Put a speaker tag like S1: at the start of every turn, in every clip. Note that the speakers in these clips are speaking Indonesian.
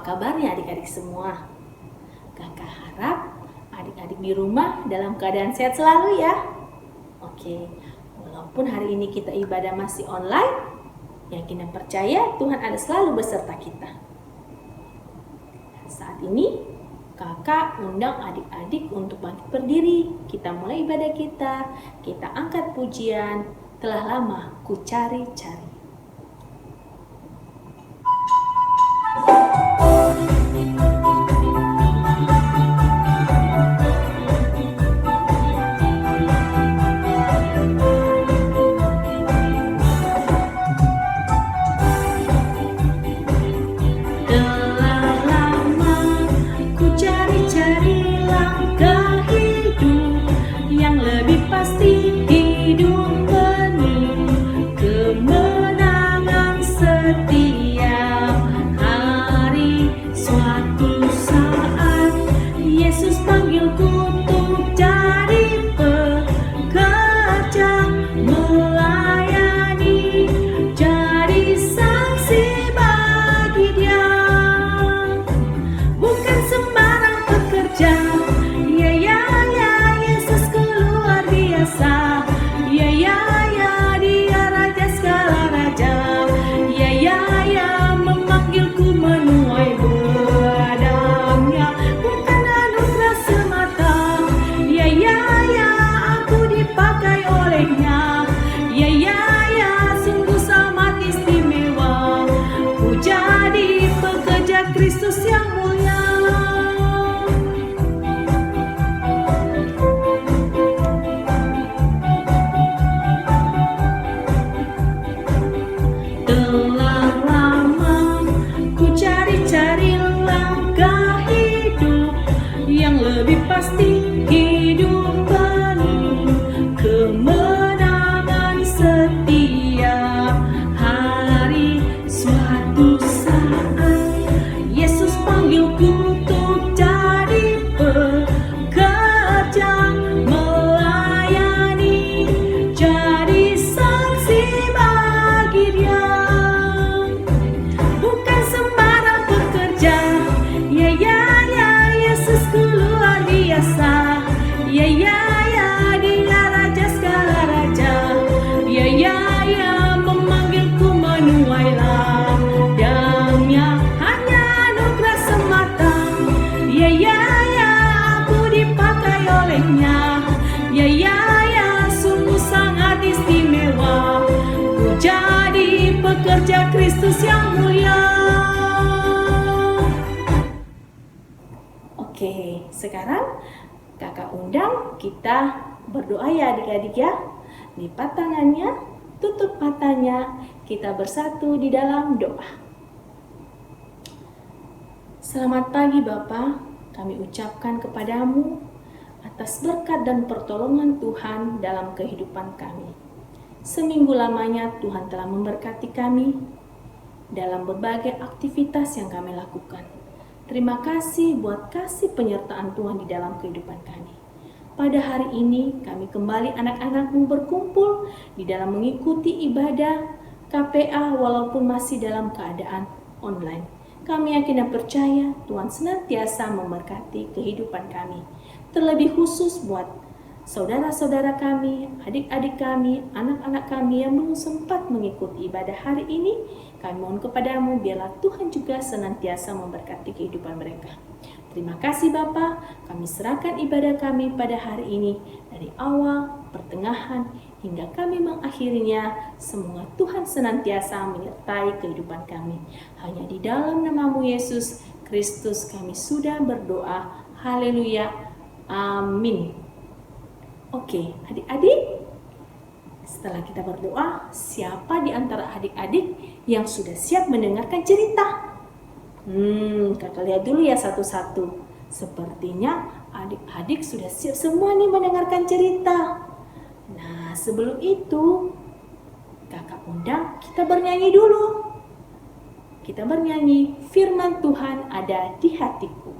S1: kabarnya adik-adik semua? Kakak harap adik-adik di rumah dalam keadaan sehat selalu ya. Oke, walaupun hari ini kita ibadah masih online, yakin dan percaya Tuhan ada selalu beserta kita. Saat ini kakak undang adik-adik untuk bangkit berdiri. Kita mulai ibadah kita. Kita angkat pujian, telah lama ku cari-cari. Kristus yang mulia. Oke, sekarang kakak undang kita berdoa ya adik-adik ya. Lipat tangannya, tutup matanya, kita bersatu di dalam doa. Selamat pagi Bapa, kami ucapkan kepadamu atas berkat dan pertolongan Tuhan dalam kehidupan kami. Seminggu lamanya Tuhan telah memberkati kami dalam berbagai aktivitas yang kami lakukan. Terima kasih buat kasih penyertaan Tuhan di dalam kehidupan kami. Pada hari ini kami kembali anak-anakmu berkumpul di dalam mengikuti ibadah KPA walaupun masih dalam keadaan online. Kami yakin dan percaya Tuhan senantiasa memberkati kehidupan kami. Terlebih khusus buat saudara-saudara kami, adik-adik kami, anak-anak kami yang belum sempat mengikuti ibadah hari ini, kami mohon kepadamu biarlah Tuhan juga senantiasa memberkati kehidupan mereka. Terima kasih Bapa, kami serahkan ibadah kami pada hari ini dari awal, pertengahan, hingga kami mengakhirinya. Semoga Tuhan senantiasa menyertai kehidupan kami. Hanya di dalam nama-Mu Yesus Kristus kami sudah berdoa. Haleluya. Amin. Oke, adik-adik, setelah kita berdoa, siapa di antara adik-adik yang sudah siap mendengarkan cerita? Kakak lihat dulu ya satu-satu. Sepertinya adik-adik sudah siap semua nih mendengarkan cerita. Nah, sebelum itu, kakak undang kita bernyanyi dulu. Kita bernyanyi, firman Tuhan ada di hatiku.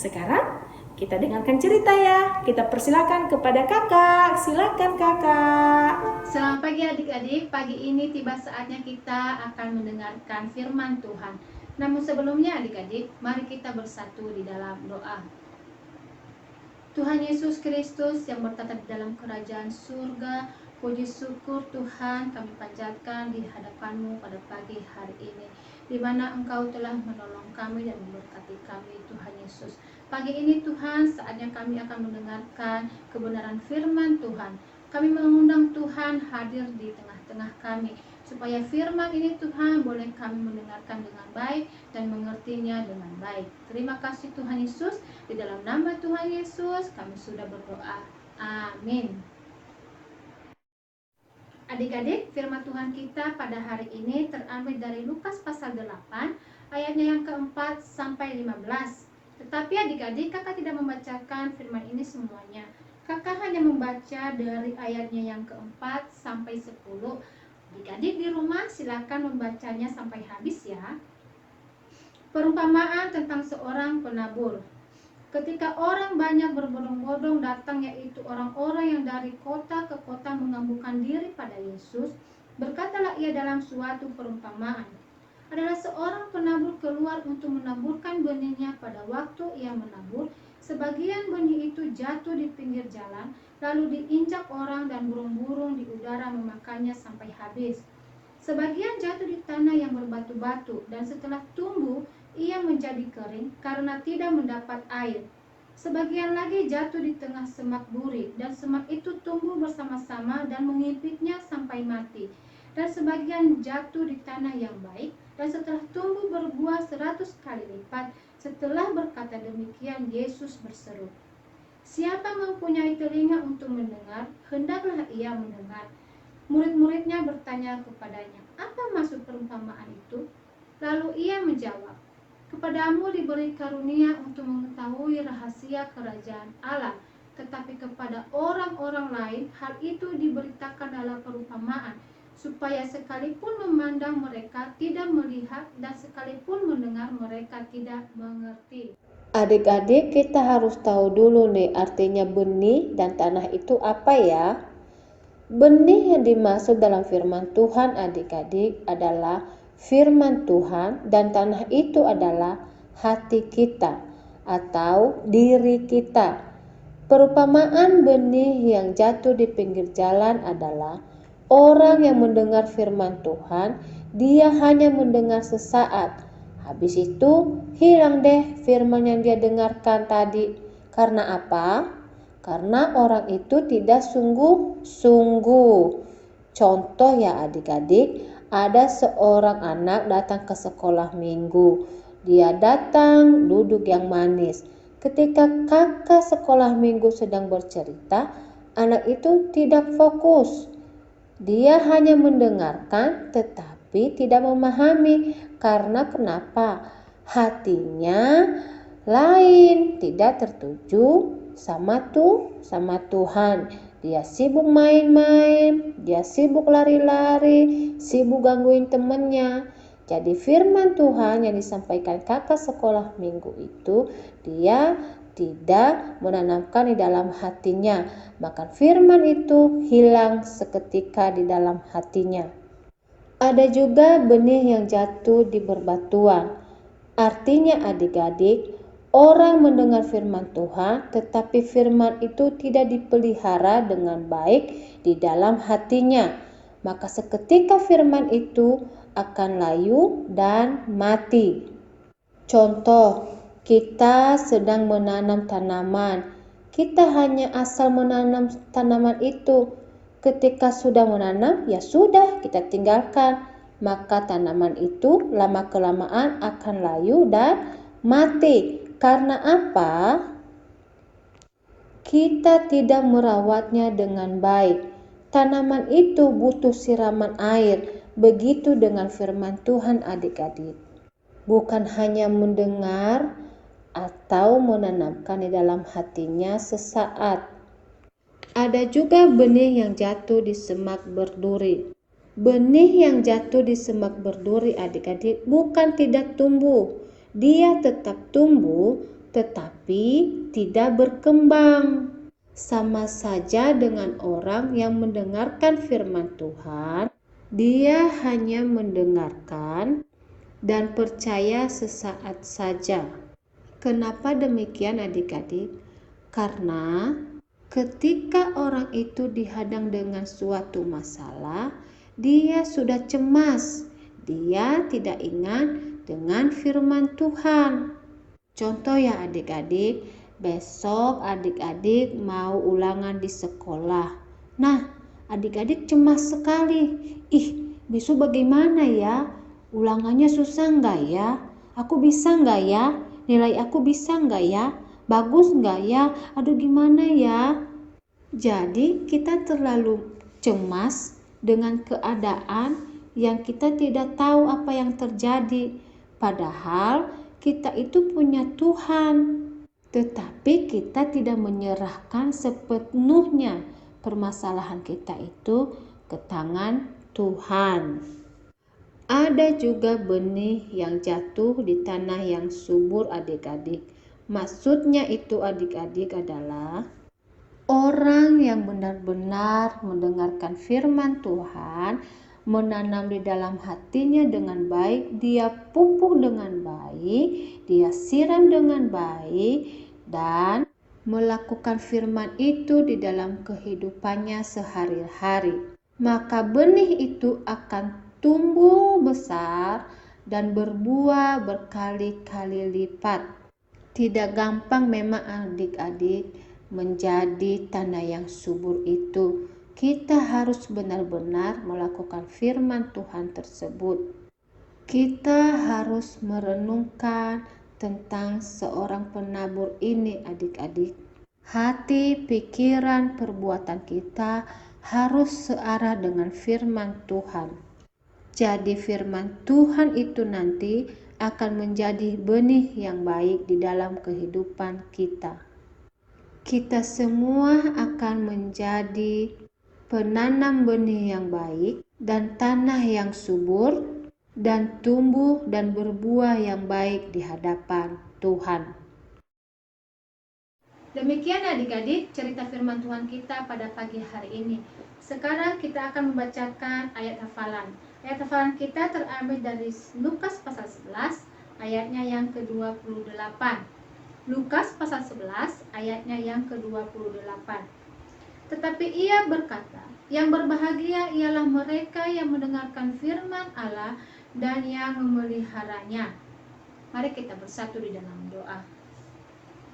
S1: Sekarang kita dengarkan cerita ya. Kita persilakan kepada kakak. Silakan kakak.
S2: Selamat pagi adik-adik. Pagi ini tiba saatnya kita akan mendengarkan firman Tuhan. Namun sebelumnya adik-adik, mari kita bersatu di dalam doa. Tuhan Yesus Kristus yang bertata di dalam kerajaan surga, puji syukur Tuhan kami panjatkan di hadapan-Mu pada pagi hari ini, di mana Engkau telah menolong kami dan memberkati kami Tuhan Yesus. Pagi ini Tuhan, saatnya kami akan mendengarkan kebenaran firman Tuhan. Kami mengundang Tuhan hadir di tengah-tengah kami, supaya firman ini Tuhan boleh kami mendengarkan dengan baik dan mengertinya dengan baik. Terima kasih Tuhan Yesus. Di dalam nama Tuhan Yesus kami sudah berdoa. Amin. Adik-adik, firman Tuhan kita pada hari ini terambil dari Lukas pasal 8 ayatnya yang keempat sampai 15. Tetapi adik-adik, kakak tidak membacakan firman ini semuanya. Kakak hanya membaca dari ayatnya yang keempat sampai 10. Adik-adik di rumah silakan membacanya sampai habis ya. Perumpamaan tentang seorang penabur. Ketika orang banyak berbondong-bondong datang, yaitu orang-orang yang dari kota ke kota mengambukan diri pada Yesus, berkatalah ia dalam suatu perumpamaan. Adalah seorang penabur keluar untuk menaburkan benihnya. Pada waktu ia menabur, sebagian benih itu jatuh di pinggir jalan, lalu diinjak orang dan burung-burung di udara memakannya sampai habis. Sebagian jatuh di tanah yang berbatu-batu, dan setelah tumbuh, ia menjadi kering karena tidak mendapat air. Sebagian lagi jatuh di tengah semak duri, dan semak itu tumbuh bersama-sama dan mengimpitnya sampai mati. Dan sebagian jatuh di tanah yang baik, dan setelah tumbuh berbuah 100 kali lipat. Setelah berkata demikian, Yesus berseru, "Siapa mempunyai telinga untuk mendengar, hendaklah ia mendengar." Murid-muridnya bertanya kepadanya, "Apa maksud perumpamaan itu?" Lalu ia menjawab, "Kepadamu diberi karunia untuk mengetahui rahasia kerajaan Allah, tetapi kepada orang-orang lain hal itu diberitakan dalam perumpamaan, supaya sekalipun memandang mereka tidak melihat, dan sekalipun mendengar mereka tidak mengerti."
S3: Adik-adik, kita harus tahu dulu nih artinya benih dan tanah itu apa ya? Benih yang dimaksud dalam firman Tuhan adik-adik adalah firman Tuhan, dan tanah itu adalah hati kita atau diri kita. Perumpamaan benih yang jatuh di pinggir jalan adalah orang yang mendengar firman Tuhan, dia hanya mendengar sesaat. Habis itu hilang deh firman yang dia dengarkan tadi. Karena apa? Karena orang itu tidak sungguh-sungguh. Contoh ya adik-adik, ada seorang anak datang ke sekolah minggu. Dia datang duduk yang manis. Ketika kakak sekolah minggu sedang bercerita, anak itu tidak fokus. Dia hanya mendengarkan tetapi tidak memahami. Karena kenapa? Hatinya lain, tidak tertuju sama Tuhan. Dia sibuk main-main, dia sibuk lari-lari, sibuk gangguin temannya. Jadi firman Tuhan yang disampaikan kakak sekolah minggu itu, dia tidak menanamkan di dalam hatinya, maka firman itu hilang seketika di dalam hatinya. Ada juga benih yang jatuh di berbatuan. Artinya adik-adik, orang mendengar firman Tuhan, tetapi firman itu tidak dipelihara dengan baik di dalam hatinya. Maka seketika firman itu akan layu dan mati. Contoh, kita sedang menanam tanaman. Kita hanya asal menanam tanaman itu. Ketika sudah menanam, ya sudah kita tinggalkan. Maka tanaman itu lama-kelamaan akan layu dan mati. Karena apa? Kita tidak merawatnya dengan baik. Tanaman itu butuh siraman air. Begitu dengan firman Tuhan adik-adik. Bukan hanya mendengar atau menanamkan di dalam hatinya sesaat. Ada juga benih yang jatuh di semak berduri. Benih yang jatuh di semak berduri adik-adik bukan tidak tumbuh. Dia tetap tumbuh, tetapi tidak berkembang. Sama saja dengan orang yang mendengarkan firman Tuhan, dia hanya mendengarkan dan percaya sesaat saja. Kenapa demikian adik-adik? Karena ketika orang itu dihadang dengan suatu masalah, dia sudah cemas. Dia tidak ingat dengan firman Tuhan. Contoh ya adik-adik, besok adik-adik mau ulangan di sekolah. Nah, adik-adik cemas sekali. Besok bagaimana ya? Ulangannya susah nggak ya? Aku bisa nggak ya? Nilai aku bisa nggak ya? Bagus nggak ya? Aduh gimana ya? Jadi kita terlalu cemas dengan keadaan yang kita tidak tahu apa yang terjadi. Padahal kita itu punya Tuhan, tetapi kita tidak menyerahkan sepenuhnya permasalahan kita itu ke tangan Tuhan. Ada juga benih yang jatuh di tanah yang subur adik-adik. Maksudnya itu adik-adik adalah orang yang benar-benar mendengarkan firman Tuhan, menanam di dalam hatinya dengan baik, dia pupuk dengan baik, dia siram dengan baik, dan melakukan firman itu di dalam kehidupannya sehari-hari. Maka benih itu akan tumbuh besar dan berbuah berkali-kali lipat. Tidak gampang memang adik-adik menjadi tanah yang subur itu. Kita harus benar-benar melakukan firman Tuhan tersebut. Kita harus merenungkan tentang seorang penabur ini adik-adik. Hati, pikiran, perbuatan kita harus searah dengan firman Tuhan. Jadi firman Tuhan itu nanti akan menjadi benih yang baik di dalam kehidupan kita. Kita semua akan menjadi penanam benih yang baik dan tanah yang subur dan tumbuh dan berbuah yang baik di hadapan Tuhan.
S2: Demikian adik-adik cerita firman Tuhan kita pada pagi hari ini. Sekarang kita akan membacakan ayat hafalan. Ayat hafalan kita terambil dari Lukas pasal 11 ayatnya yang ke-28. Lukas pasal 11 ayatnya yang ke-28. Tetapi ia berkata, yang berbahagia ialah mereka yang mendengarkan firman Allah dan yang memeliharanya. Mari kita bersatu di dalam doa.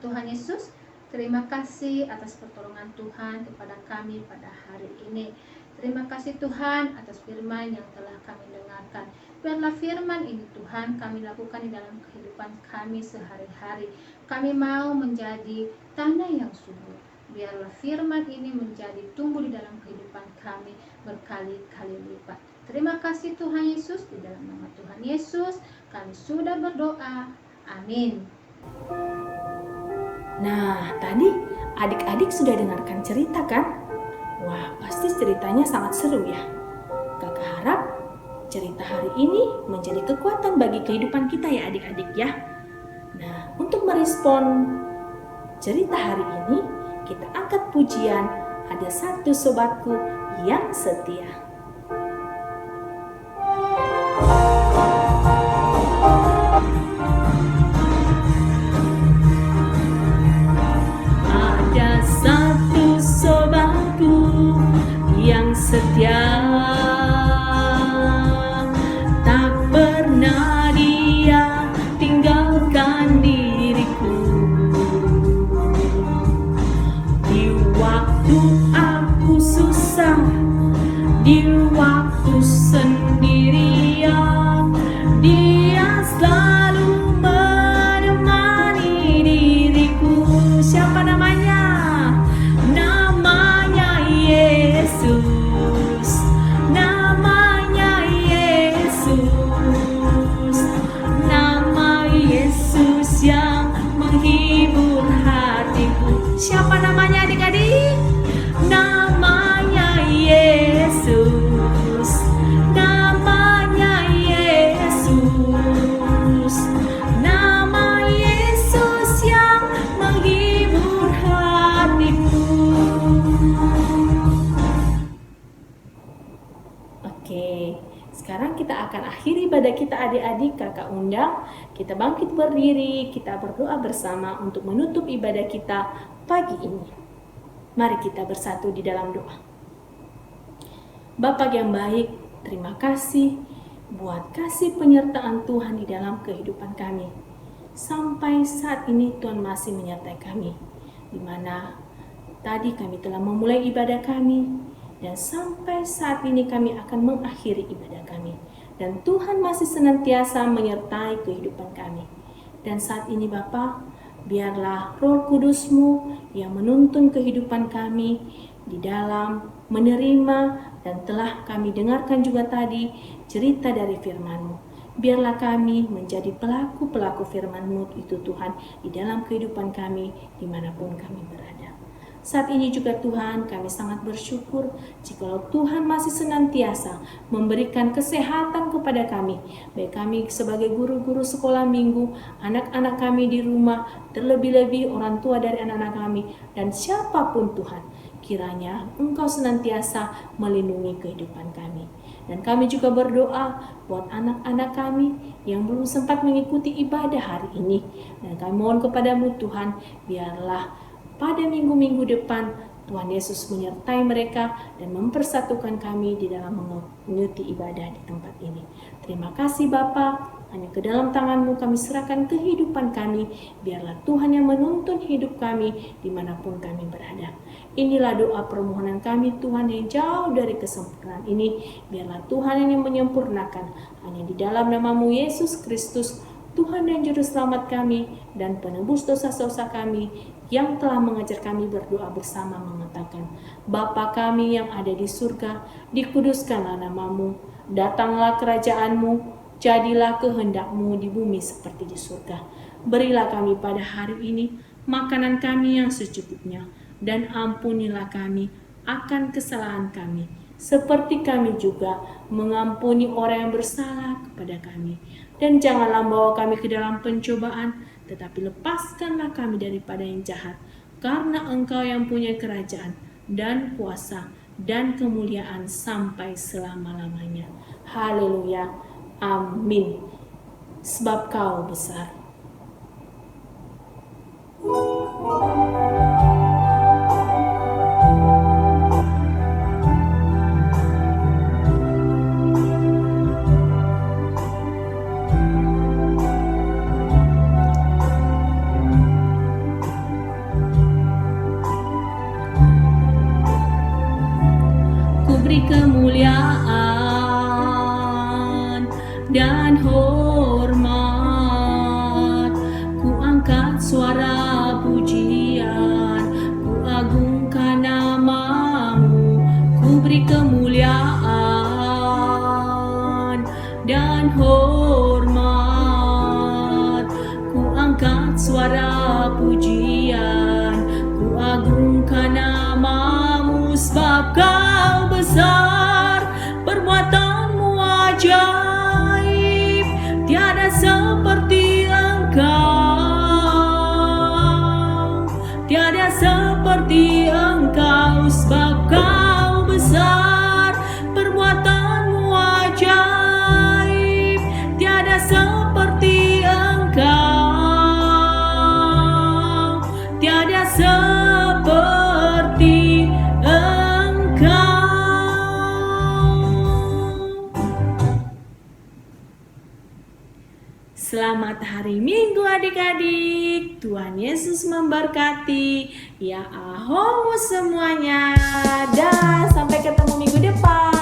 S2: Tuhan Yesus, terima kasih atas pertolongan Tuhan kepada kami pada hari ini. Terima kasih Tuhan atas firman yang telah kami dengarkan. Biarlah firman ini Tuhan kami lakukan di dalam kehidupan kami sehari-hari. Kami mau menjadi tanah yang subur. Biarlah firman ini menjadi tumbuh di dalam kehidupan kami berkali-kali lipat. Terima kasih Tuhan Yesus, di dalam nama Tuhan Yesus kami sudah berdoa. Amin.
S1: Nah, tadi adik-adik sudah dengarkan cerita kan? Wah, pasti ceritanya sangat seru ya. Kakak harap cerita hari ini menjadi kekuatan bagi kehidupan kita ya adik-adik ya. Nah, untuk merespon cerita hari ini, kita angkat pujian Ada Satu Sobatku Yang Setia. Ada satu sobatku yang setia, tak pernah dia tinggalkan diriku. Di waktu aku susah, di adik-adik kakak undang, kita bangkit berdiri, kita berdoa bersama untuk menutup ibadah kita pagi ini. Mari kita bersatu di dalam doa. Bapa yang baik, terima kasih buat kasih penyertaan Tuhan di dalam kehidupan kami. Sampai saat ini Tuhan masih menyertai kami, di mana tadi kami telah memulai ibadah kami, dan sampai saat ini kami akan mengakhiri ibadah kami. Dan Tuhan masih senantiasa menyertai kehidupan kami. Dan saat ini Bapa, biarlah Roh Kudus-Mu yang menuntun kehidupan kami di dalam menerima, dan telah kami dengarkan juga tadi cerita dari firman-Mu. Biarlah kami menjadi pelaku-pelaku firman-Mu itu Tuhan di dalam kehidupan kami dimanapun kami berada. Saat ini juga Tuhan, kami sangat bersyukur jikalau Tuhan masih senantiasa memberikan kesehatan kepada kami, baik kami sebagai guru-guru sekolah minggu, anak-anak kami di rumah, terlebih-lebih orang tua dari anak-anak kami, dan siapapun Tuhan. Kiranya Engkau senantiasa melindungi kehidupan kami. Dan kami juga berdoa buat anak-anak kami yang belum sempat mengikuti ibadah hari ini. Dan kami mohon kepadamu Tuhan, biarlah pada minggu-minggu depan Tuhan Yesus menyertai mereka dan mempersatukan kami di dalam mengikuti ibadah di tempat ini. Terima kasih Bapa. Hanya ke dalam tangan-Mu kami serahkan kehidupan kami. Biarlah Tuhan yang menuntun hidup kami dimanapun kami berada. Inilah doa permohonan kami Tuhan yang jauh dari kesempurnaan ini. Biarlah Tuhan yang menyempurnakan. Hanya di dalam nama-Mu Yesus Kristus, Tuhan dan Juru Selamat kami dan penebus dosa-dosa kami, yang telah mengajar kami berdoa bersama mengatakan, Bapa kami yang ada di surga, dikuduskanlah nama-Mu, datanglah kerajaan-Mu, jadilah kehendak-Mu di bumi seperti di surga. Berilah kami pada hari ini makanan kami yang secukupnya, dan ampunilah kami akan kesalahan kami, seperti kami juga mengampuni orang yang bersalah kepada kami. Dan janganlah bawa kami ke dalam pencobaan, tetapi lepaskanlah kami daripada yang jahat, karena Engkau yang punya kerajaan dan kuasa dan kemuliaan sampai selama-lamanya. Haleluya. Amin. Sebab Kau besar. Ku beri kemuliaan dan hormat, ku angkat suara pujian, ku agungkan nama-Mu. Ku beri kemuliaan dan hormat, ku angkat suara pujian, ku agungkan nama-Mu. Sebab Kau besar, perbuatan-Mu ajaib, tiada seperti Engkau, tiada seperti Engkau. Sebab Kau besar, perbuatan-Mu ajaib, tiada seperti Engkau, tiada seperti Engkau. Selamat hari Minggu adik-adik. Tuhan Yesus memberkati. Ya aho semuanya. Dah, sampai ketemu minggu depan.